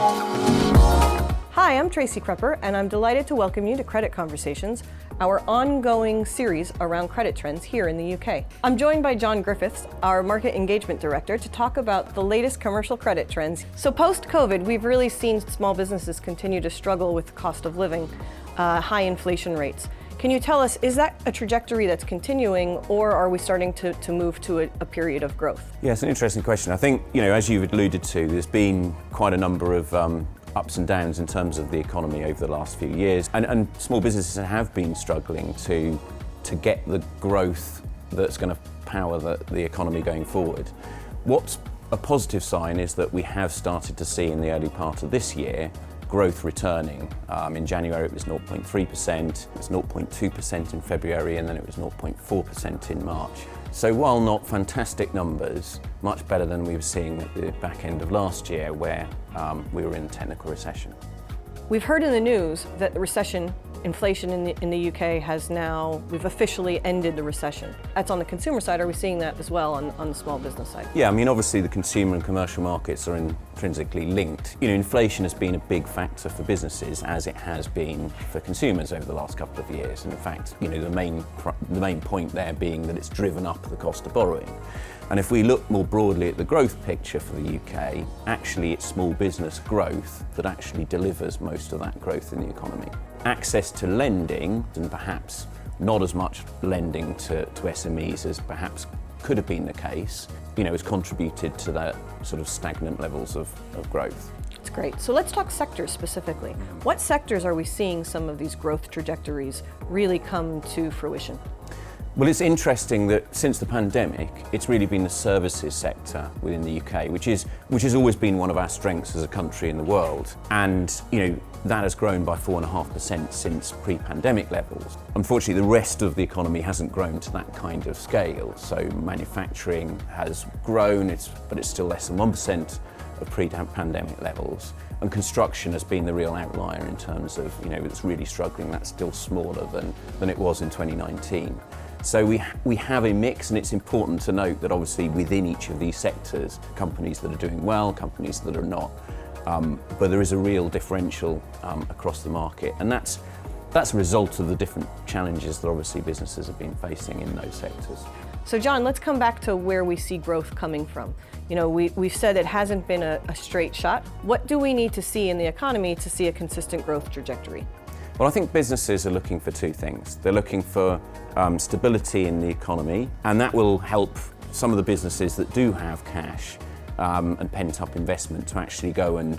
Hi, I'm Traci Krepper, and I'm delighted to welcome you to Credit Conversations, our ongoing series around credit trends here in the UK. I'm joined by John Griffiths, our Market Engagement Director, to talk about the latest commercial credit trends. So post-COVID, we've really seen small businesses continue to struggle with the cost of living, high inflation rates. Can you tell us, is that a trajectory that's continuing, or are we starting to move to a period of growth? Yeah, it's an interesting question. I think, as you've alluded to, there's been quite a number of ups and downs in terms of the economy over the last few years, and small businesses have been struggling to get the growth that's going to power the economy going forward. What's a positive sign is that we have started to see in the early part of this year growth returning. In January it was 0.3%, it was 0.2% in February, and then it was 0.4% in March. So while not fantastic numbers, much better than we were seeing at the back end of last year, where we were in technical recession. We've heard in the news that the inflation in the UK we've officially ended the recession. That's on the consumer side. Are we seeing that as well on the small business side? Yeah, obviously the consumer and commercial markets are intrinsically linked. Inflation has been a big factor for businesses, as it has been for consumers over the last couple of years. And in fact, the main point there being that it's driven up the cost of borrowing. And if we look more broadly at the growth picture for the UK, actually it's small business growth that actually delivers most of that growth in the economy. Access to lending, and perhaps not as much lending to SMEs as perhaps could have been the case, has contributed to that sort of stagnant levels of growth. That's great. So let's talk sectors specifically. What sectors are we seeing some of these growth trajectories really come to fruition? Well, it's interesting that since the pandemic, it's really been the services sector within the UK, which has always been one of our strengths as a country in the world. And, that has grown by 4.5% since pre-pandemic levels. Unfortunately, the rest of the economy hasn't grown to that kind of scale. So manufacturing has grown, but it's still less than 1% of pre-pandemic levels. And construction has been the real outlier in terms of, it's really struggling. That's still smaller than it was in 2019. So we have a mix, and it's important to note that obviously within each of these sectors, companies that are doing well, companies that are not, but there is a real differential across the market, and that's a result of the different challenges that obviously businesses have been facing in those sectors. So John, let's come back to where we see growth coming from. We've said it hasn't been a straight shot. What do we need to see in the economy to see a consistent growth trajectory? Well, I think businesses are looking for two things. They're looking for stability in the economy, and that will help some of the businesses that do have cash and pent-up investment to actually go and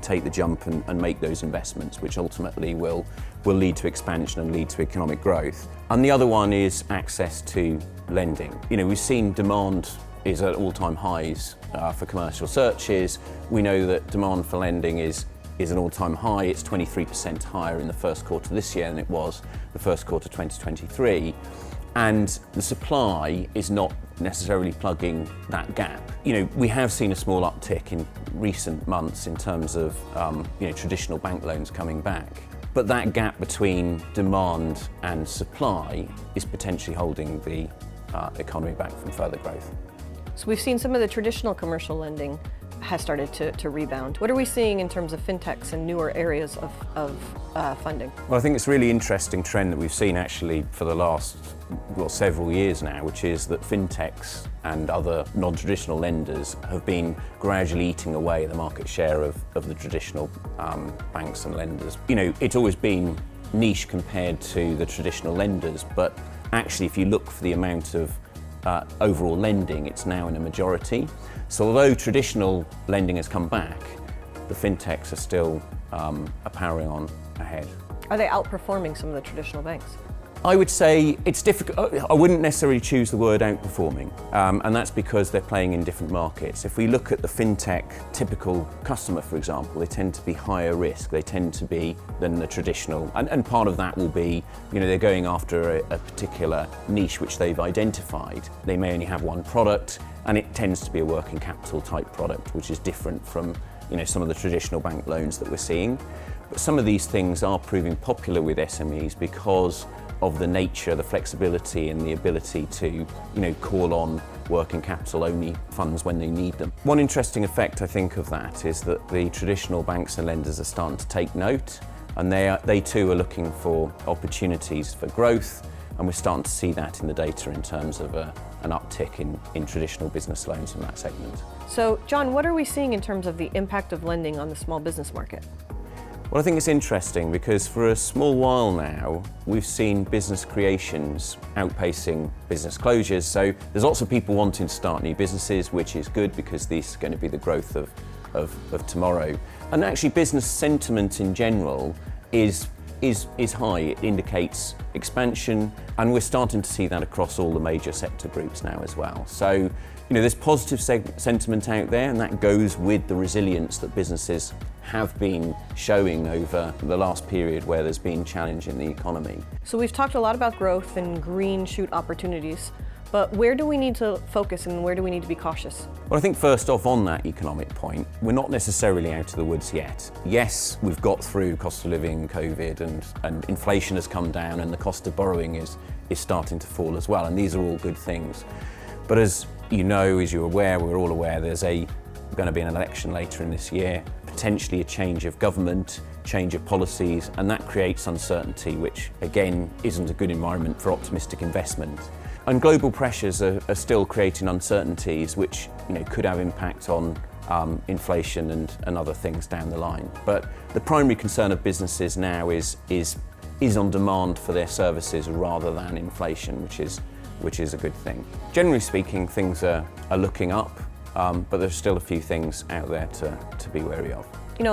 take the jump and make those investments, which ultimately will lead to expansion and lead to economic growth. And the other one is access to lending. We've seen demand is at all-time highs for commercial searches. We know that demand for lending is an all-time high. It's 23% higher in the first quarter this year than it was the first quarter 2023. And the supply is not necessarily plugging that gap. We have seen a small uptick in recent months in terms of traditional bank loans coming back. But that gap between demand and supply is potentially holding the economy back from further growth. So we've seen some of the traditional commercial lending has started to rebound. What are we seeing in terms of fintechs and newer areas of funding? Well, I think it's a really interesting trend that we've seen actually for the last several years now, which is that fintechs and other non-traditional lenders have been gradually eating away the market share of the traditional banks and lenders. It's always been niche compared to the traditional lenders, but actually if you look for the amount of overall lending, it's now in a majority. So although traditional lending has come back, the fintechs are still powering on ahead. Are they outperforming some of the traditional banks? I would say it's difficult. I wouldn't necessarily choose the word outperforming, and that's because they're playing in different markets. If we look at the fintech typical customer, for example, they tend to be higher risk. They tend to be than the traditional, and part of that will be, they're going after a particular niche which they've identified. They may only have one product, and it tends to be a working capital type product, which is different from some of the traditional bank loans that we're seeing. But some of these things are proving popular with SMEs because of the nature, the flexibility and the ability to call on working capital only funds when they need them. One interesting effect I think of that is that the traditional banks and lenders are starting to take note, and they too are looking for opportunities for growth, and we're starting to see that in the data in terms of an uptick in traditional business loans in that segment. So, John, what are we seeing in terms of the impact of lending on the small business market? Well, I think it's interesting because for a small while now, we've seen business creations outpacing business closures. So there's lots of people wanting to start new businesses, which is good because this is going to be the growth of tomorrow. And actually business sentiment in general is high. It indicates expansion, and we're starting to see that across all the major sector groups now as well. So, there's positive sentiment out there, and that goes with the resilience that businesses have been showing over the last period where there's been challenge in the economy. So we've talked a lot about growth and green shoot opportunities, but where do we need to focus and where do we need to be cautious? Well, I think first off on that economic point, we're not necessarily out of the woods yet. Yes, we've got through cost of living, COVID, and inflation has come down, and the cost of borrowing is starting to fall as well, and these are all good things. But as you know, as you're aware, we're all aware, there's going to be an election later in this year, potentially a change of government, change of policies, and that creates uncertainty, which again isn't a good environment for optimistic investment. And global pressures are still creating uncertainties which could have impact on inflation and other things down the line. But the primary concern of businesses now is on demand for their services rather than inflation, which is a good thing. Generally speaking, things are looking up, but there's still a few things out there to be wary of.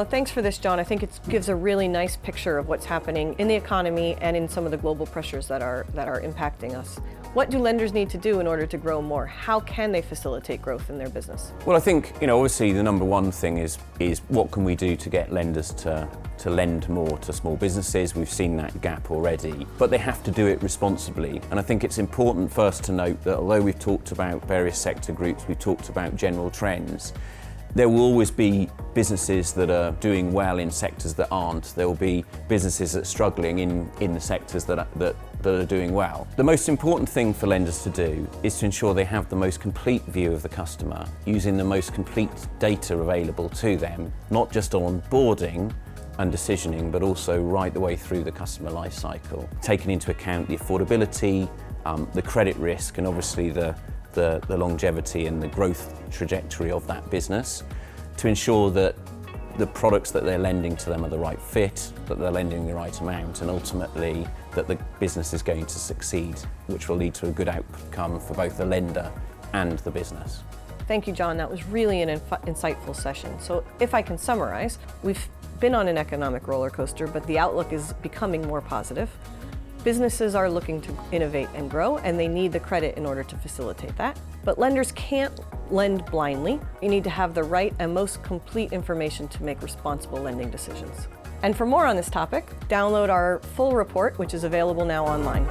Thanks for this, John. I think it gives a really nice picture of what's happening in the economy and in some of the global pressures that are impacting us. What do lenders need to do in order to grow more? How can they facilitate growth in their business? Well, I think, obviously the number one thing is what can we do to get lenders to lend more to small businesses? We've seen that gap already, but they have to do it responsibly. And I think it's important first to note that although we've talked about various sector groups, we've talked about general trends, there will always be businesses that are doing well in sectors that aren't. There will be businesses that are struggling in the sectors that are doing well. The most important thing for lenders to do is to ensure they have the most complete view of the customer, using the most complete data available to them, not just on onboarding and decisioning, but also right the way through the customer life cycle, taking into account the affordability, the credit risk, and obviously the longevity and the growth trajectory of that business, to ensure that the products that they're lending to them are the right fit, that they're lending the right amount, and ultimately that the business is going to succeed, which will lead to a good outcome for both the lender and the business. Thank you, John. That was really an insightful session. So if I can summarize, we've been on an economic roller coaster, but the outlook is becoming more positive. Businesses are looking to innovate and grow, and they need the credit in order to facilitate that. But lenders can't lend blindly. You need to have the right and most complete information to make responsible lending decisions. And for more on this topic, download our full report, which is available now online.